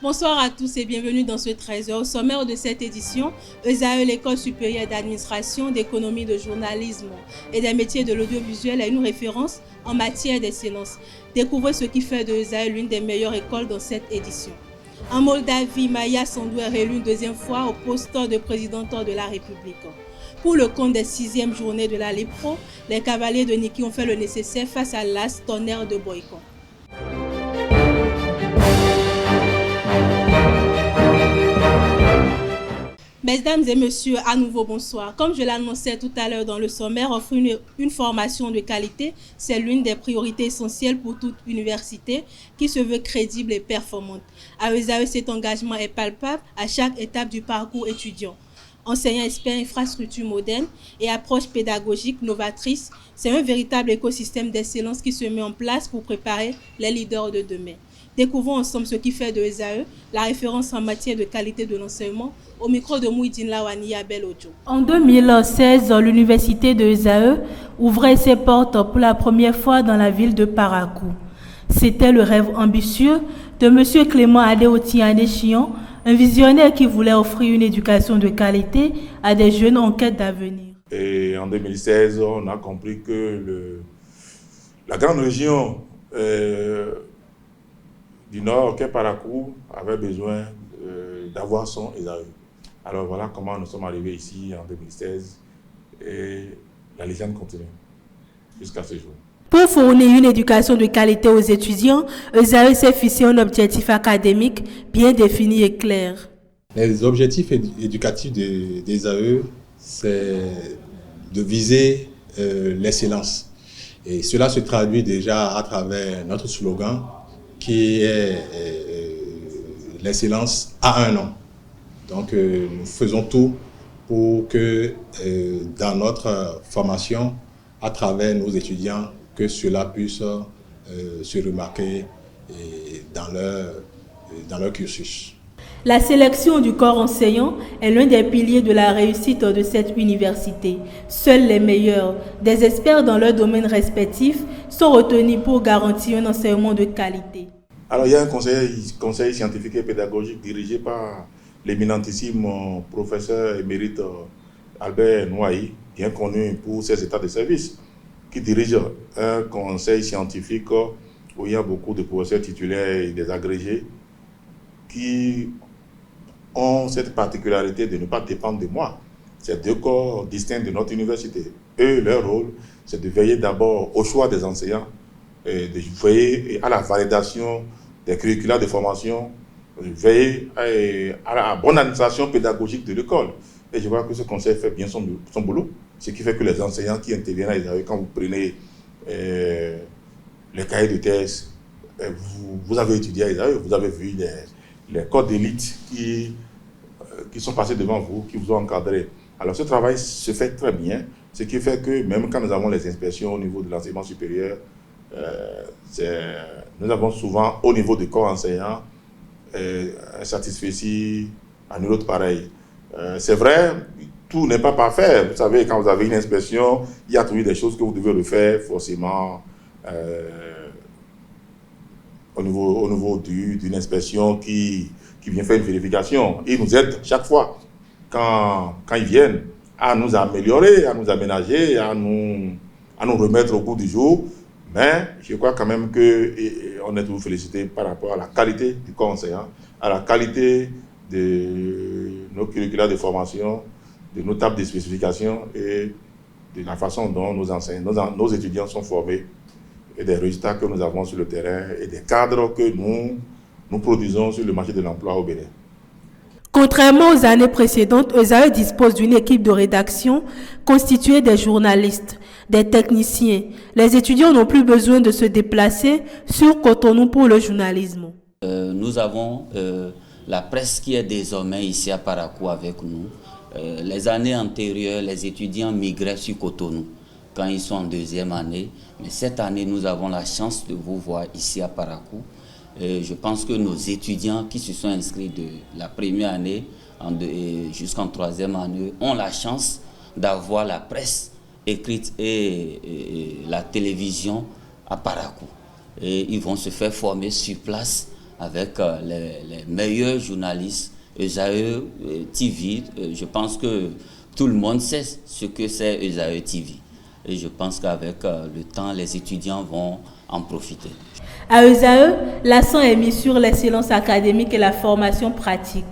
Bonsoir à tous et bienvenue dans ce 13h. Au sommaire de cette édition, ESAE, l'École supérieure d'administration, d'économie, de journalisme et des métiers de l'audiovisuel a une référence en matière d'excellence. Découvrez ce qui fait de ESAE l'une des meilleures écoles dans cette édition. En Moldavie, Maya Sandu est réélue une deuxième fois au poste de présidente de la République. Pour le compte des 6e journées de la Lipro, les cavaliers de Niki ont fait le nécessaire face à l'As Tonnerre de Boycon. Mesdames et messieurs, à nouveau bonsoir. Comme je l'annonçais tout à l'heure dans le sommaire, offrir une formation de qualité, c'est l'une des priorités essentielles pour toute université qui se veut crédible et performante. À ESAE, cet engagement est palpable à chaque étape du parcours étudiant. Enseignants experts, infrastructures modernes et approches pédagogiques novatrices, c'est un véritable écosystème d'excellence qui se met en place pour préparer les leaders de demain. Découvrons ensemble ce qui fait de ESAE la référence en matière de qualité de l'enseignement au micro de Mouidine Lawani Abel Ojo. En 2016, l'université de ESAE ouvrait ses portes pour la première fois dans la ville de Parakou. C'était le rêve ambitieux de M. Clément Adéoti Adéchian, un visionnaire qui voulait offrir une éducation de qualité à des jeunes en quête d'avenir. Et en 2016, on a compris que la grande région du Nord, qu'est Parakou, avait besoin d'avoir son ESAE. Alors voilà comment nous sommes arrivés ici en 2016 et la légende continue jusqu'à ce jour. Pour fournir une éducation de qualité aux étudiants, ESAE s'est fixé un objectif académique bien défini et clair. Les objectifs éducatifs des ESAE, c'est de viser l'excellence. Et cela se traduit déjà à travers notre slogan qui est l'excellence à un an. Donc nous faisons tout pour que dans notre formation, à travers nos étudiants, que cela puisse se remarquer dans leur cursus. La sélection du corps enseignant est l'un des piliers de la réussite de cette université. Seuls les meilleurs, des experts dans leur domaine respectif, sont retenus pour garantir un enseignement de qualité. Alors il y a un conseil scientifique et pédagogique dirigé par l'éminentissime professeur émérite Albert Noailly, bien connu pour ses états de service, qui dirige un conseil scientifique où il y a beaucoup de professeurs titulaires et des agrégés qui ont cette particularité de ne pas dépendre de moi. C'est deux corps distincts de notre université. Eux, leur rôle, c'est de veiller d'abord au choix des enseignants, et de veiller à la validation des curricula de formation, de veiller à la bonne administration pédagogique de l'école. Et je vois que ce conseil fait bien son boulot. Ce qui fait que les enseignants qui interviennent à ESAE, quand vous prenez les cahiers de thèse, vous avez étudié à ESAE, vous avez vu les corps d'élite qui sont passés devant vous, qui vous ont encadré. Alors ce travail se fait très bien, ce qui fait que même quand nous avons les inspections au niveau de l'enseignement supérieur, nous avons souvent au niveau du corps enseignant un satisfecit à nul autre pareil. C'est vrai, tout n'est pas parfait. Vous savez, quand vous avez une inspection, il y a toujours des choses que vous devez refaire forcément au niveau d'une inspection qui vient faire une vérification. Ils nous aident chaque fois, quand ils viennent, à nous améliorer, à nous aménager, à nous remettre au goût du jour. Mais je crois quand même qu'on est toujours félicité par rapport à la qualité du corps enseignant, à la qualité de nos curricula de formation, de nos tables de spécification et de la façon dont nos étudiants sont formés et des résultats que nous avons sur le terrain et des cadres que nous produisons sur le marché de l'emploi au Bénin. Contrairement aux années précédentes, ESAE dispose d'une équipe de rédaction constituée des journalistes, des techniciens. Les étudiants n'ont plus besoin de se déplacer sur Cotonou pour le journalisme. Nous avons la presse qui est désormais ici à Parakou avec nous. Les années antérieures, les étudiants migraient sur Cotonou. quand ils sont en deuxième année. Mais cette année, nous avons la chance de vous voir ici à Parakou. Je pense que nos étudiants qui se sont inscrits de la première année jusqu'en troisième année ont la chance d'avoir la presse écrite et la télévision à Parakou. Et ils vont se faire former sur place avec les meilleurs journalistes. ESAE TV, je pense que tout le monde sait ce que c'est ESAE TV. Et je pense qu'avec le temps, les étudiants vont en profiter. À ESAE, l'accent est mis sur l'excellence académique et la formation pratique.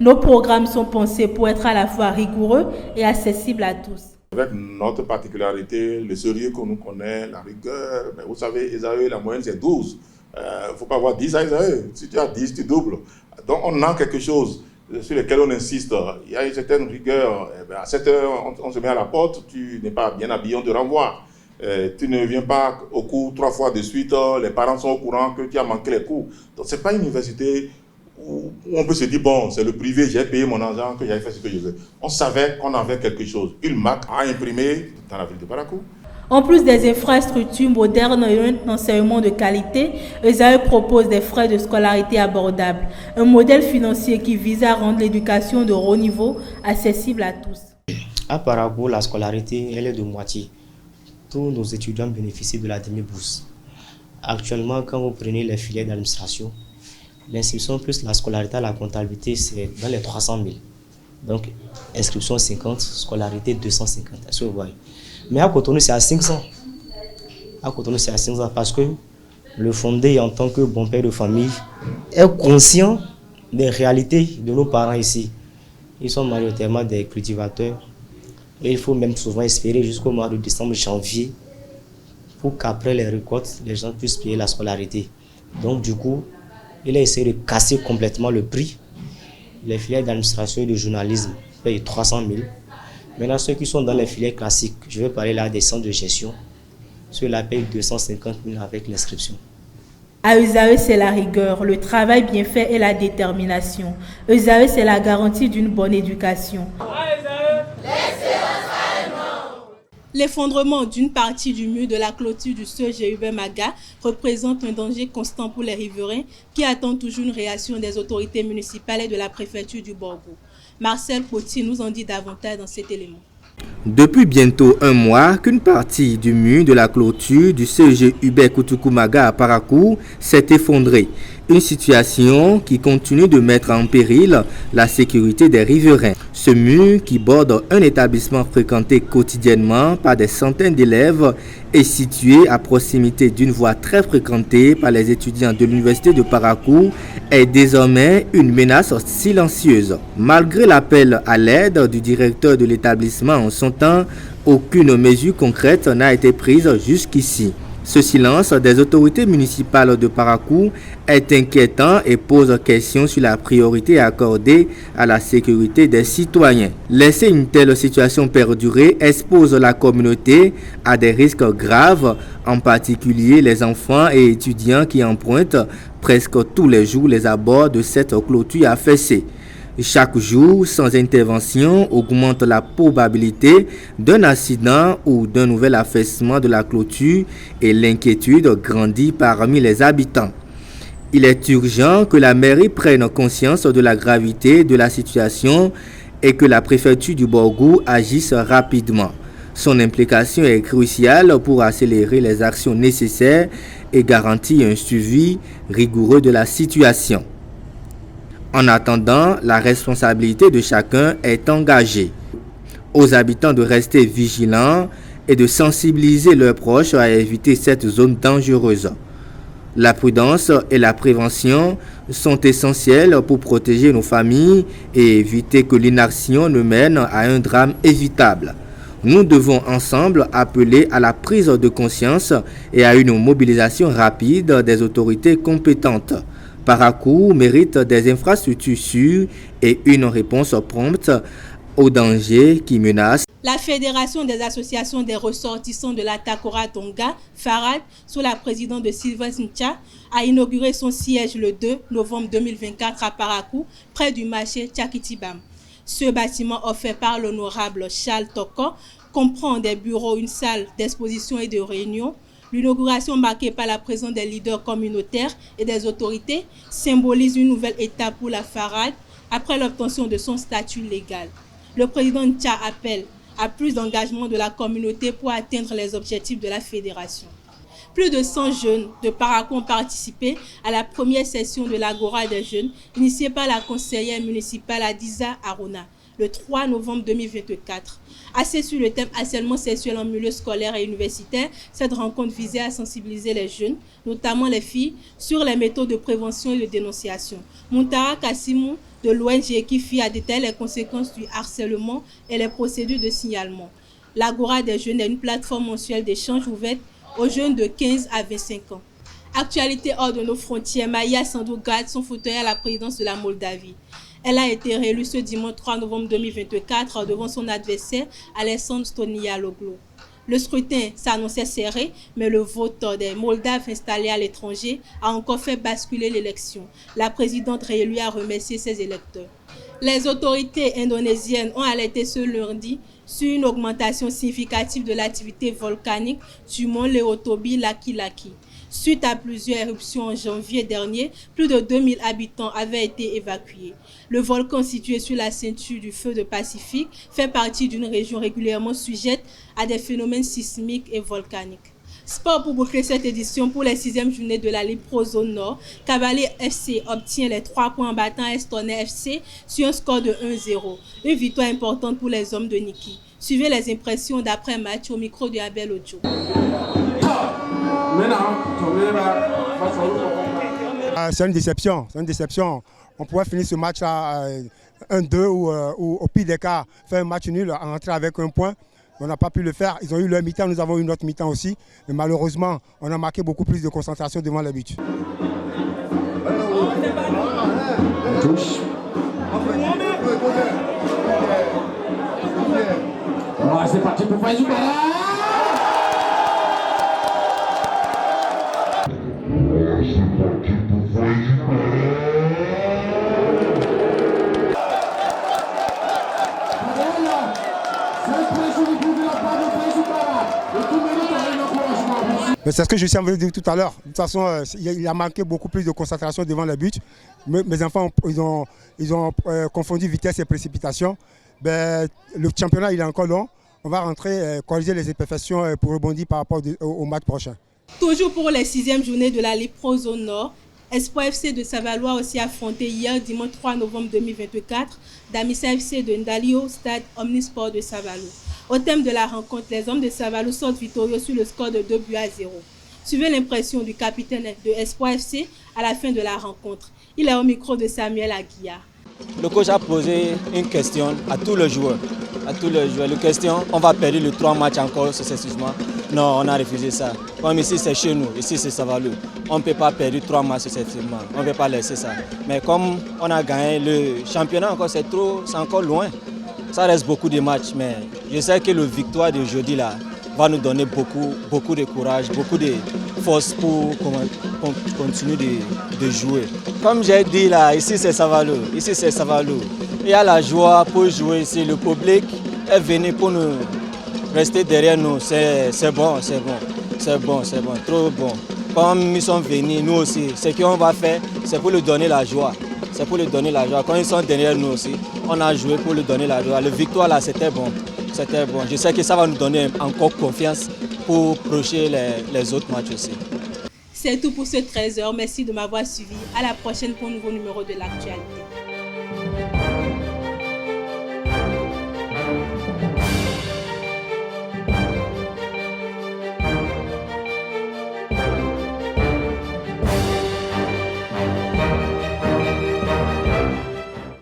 Nos programmes sont pensés pour être à la fois rigoureux et accessibles à tous. Avec notre particularité, le sérieux qu'on nous connaît, la rigueur, mais vous savez, ESAE, la moyenne c'est 12. Il ne faut pas avoir 10 à ESAE. Si tu as 10, tu doubles. Donc on a quelque chose sur lequel on insiste. Il y a une certaine rigueur. À 7 heures, on se met à la porte, tu n'es pas bien habillé, on te renvoie. Tu ne viens pas au cours 3 fois de suite, les parents sont au courant que tu as manqué les cours. Donc ce n'est pas une université où on peut se dire, bon, c'est le privé, j'ai payé mon argent, que j'avais fait ce que je veux. On savait qu'on avait quelque chose. Une marque à imprimer dans la ville de Parakou. En plus des infrastructures modernes et un enseignement de qualité, ESAE propose des frais de scolarité abordables, un modèle financier qui vise à rendre l'éducation de haut niveau accessible à tous. À Parakou, la scolarité elle est de moitié. Tous nos étudiants bénéficient de la demi-bourse. Actuellement, quand vous prenez les filières d'administration, l'inscription plus la scolarité à la comptabilité, c'est dans les 300 000. Donc, inscription 50, scolarité 250. Est-ce que vous voyez? Mais à Cotonou, c'est à 500. À Cotonou, c'est à 500 parce que le fondé, en tant que bon père de famille, est conscient des réalités de nos parents ici. Ils sont majoritairement des cultivateurs. Et il faut même souvent espérer jusqu'au mois de décembre, janvier, pour qu'après les récoltes, les gens puissent payer la scolarité. Donc, du coup, il a essayé de casser complètement le prix. Les filières d'administration et de journalisme payent 300 000. Maintenant, ceux qui sont dans les filières classiques, je vais parler là des centres de gestion, ceux-là payent 250 000 avec l'inscription. À ESAE, c'est la rigueur, le travail bien fait et la détermination. ESAE, c'est la garantie d'une bonne éducation. L'effondrement d'une partie du mur de la clôture du CEG Hubert Maga représente un danger constant pour les riverains qui attendent toujours une réaction des autorités municipales et de la préfecture du Borgo. Marcel Potier nous en dit davantage dans cet élément. Depuis bientôt un mois qu'une partie du mur de la clôture du CEG Hubert Koutoukou-Maga à Parakou s'est effondrée. Une situation qui continue de mettre en péril la sécurité des riverains. Ce mur, qui borde un établissement fréquenté quotidiennement par des centaines d'élèves, est situé à proximité d'une voie très fréquentée par les étudiants de l'université de Parakou, est désormais une menace silencieuse. Malgré l'appel à l'aide du directeur de l'établissement en son temps, aucune mesure concrète n'a été prise jusqu'ici. Ce silence des autorités municipales de Parakou est inquiétant et pose question sur la priorité accordée à la sécurité des citoyens. Laisser une telle situation perdurer expose la communauté à des risques graves, en particulier les enfants et étudiants qui empruntent presque tous les jours les abords de cette clôture affaissée. Chaque jour, sans intervention, augmente la probabilité d'un accident ou d'un nouvel affaissement de la clôture et l'inquiétude grandit parmi les habitants. Il est urgent que la mairie prenne conscience de la gravité de la situation et que la préfecture du Borgo agisse rapidement. Son implication est cruciale pour accélérer les actions nécessaires et garantir un suivi rigoureux de la situation. En attendant, la responsabilité de chacun est engagée. Aux habitants de rester vigilants et de sensibiliser leurs proches à éviter cette zone dangereuse. La prudence et la prévention sont essentielles pour protéger nos familles et éviter que l'inaction ne mène à un drame évitable. Nous devons ensemble appeler à la prise de conscience et à une mobilisation rapide des autorités compétentes. Parakou mérite des infrastructures sûres et une réponse prompte aux dangers qui menacent. La Fédération des associations des ressortissants de la Takora Tonga, FARAD, sous la présidence de Sylvestre Ncha, a inauguré son siège le 2 novembre 2024 à Parakou, près du marché Tchakitibam. Ce bâtiment offert par l'honorable Charles Toko comprend des bureaux, une salle d'exposition et de réunion. L'inauguration marquée par la présence des leaders communautaires et des autorités symbolise une nouvelle étape pour la FARAD après l'obtention de son statut légal. Le président Ntia appelle à plus d'engagement de la communauté pour atteindre les objectifs de la fédération. Plus de 100 jeunes de Parakou ont participé à la première session de l'Agora des jeunes initiée par la conseillère municipale Adiza Arona le 3 novembre 2024. Axée sur le thème harcèlement sexuel en milieu scolaire et universitaire, cette rencontre visait à sensibiliser les jeunes, notamment les filles, sur les méthodes de prévention et de dénonciation. Muntara Kassimou de l'ONG Kifi a détaillé les conséquences du harcèlement et les procédures de signalement. L'Agora des jeunes est une plateforme mensuelle d'échange ouverte aux jeunes de 15 à 25 ans. Actualité hors de nos frontières, Maya Sandu garde son fauteuil à la présidence de la Moldavie. Elle a été réélue ce dimanche 3 novembre 2024 devant son adversaire Alexandre Stonialoglu. Le scrutin s'annonçait serré, mais le vote des Moldaves installés à l'étranger a encore fait basculer l'élection. La présidente réélue a remercié ses électeurs. Les autorités indonésiennes ont alerté ce lundi sur une augmentation significative de l'activité volcanique du mont Leotobi Laki-Laki. Suite à plusieurs éruptions en janvier dernier, plus de 2000 habitants avaient été évacués. Le volcan situé sur la ceinture du feu de Pacifique fait partie d'une région régulièrement sujette à des phénomènes sismiques et volcaniques. Sport pour boucler cette édition pour les 6e journées de la Ligue Pro Zone Nord. Cavalier FC obtient les 3 points en battant Estonais FC sur un score de 1-0. Une victoire importante pour les hommes de Niki. Suivez les impressions d'après-match au micro de Abel Ojo. C'est une déception. On pourrait finir ce match à 1-2 ou au pire des cas faire un match nul, rentrer avec un point. On n'a pas pu le faire. Ils ont eu leur mi-temps, nous avons eu notre mi-temps aussi. Mais malheureusement, on a marqué beaucoup plus de concentration devant le but. C'est parti pour faire du mal. C'est ce que je suis en train de dire tout à l'heure. De toute façon, il a manqué beaucoup plus de concentration devant le but. Mes enfants ils ont confondu vitesse et précipitation. Le championnat il est encore long. On va rentrer, corriger les imperfections pour rebondir par rapport au match prochain. Toujours pour les 6e journées de la Ligue Pro Zone Nord, Espoir FC de Savalois a aussi affronté hier, dimanche 3 novembre 2024, Damissa FC de Ndalio, stade Omnisport de Savalo. Au thème de la rencontre, les hommes de Savalo sortent victorieux sur le score de 2-0. Suivez l'impression du capitaine de Espoir FC à la fin de la rencontre. Il est au micro de Samuel Aguiar. Le coach a posé une question à tous les joueurs. La question, on va perdre les 3 matchs encore successivement. Non, on a refusé ça. Comme ici c'est chez nous, ici c'est Savalo. On ne peut pas perdre 3 matchs successivement. On ne peut pas laisser ça. Mais comme on a gagné le championnat, encore c'est encore loin. Ça reste beaucoup de matchs, mais je sais que la victoire d'aujourd'hui là va nous donner beaucoup de courage, beaucoup de force pour continuer de jouer. Comme j'ai dit là, ici c'est Savalo. Il y a la joie pour jouer ici. Le public est venu pour nous rester derrière nous. C'est bon, trop bon. Comme ils sont venus, nous aussi, ce qu'on va faire, c'est pour leur donner la joie. Quand ils sont derrière nous aussi, on a joué pour leur donner la joie. La victoire là, c'était bon. Je sais que ça va nous donner encore confiance pour projeter les autres matchs aussi. C'est tout pour ce 13h. Merci de m'avoir suivi. À la prochaine pour un nouveau numéro de l'actualité.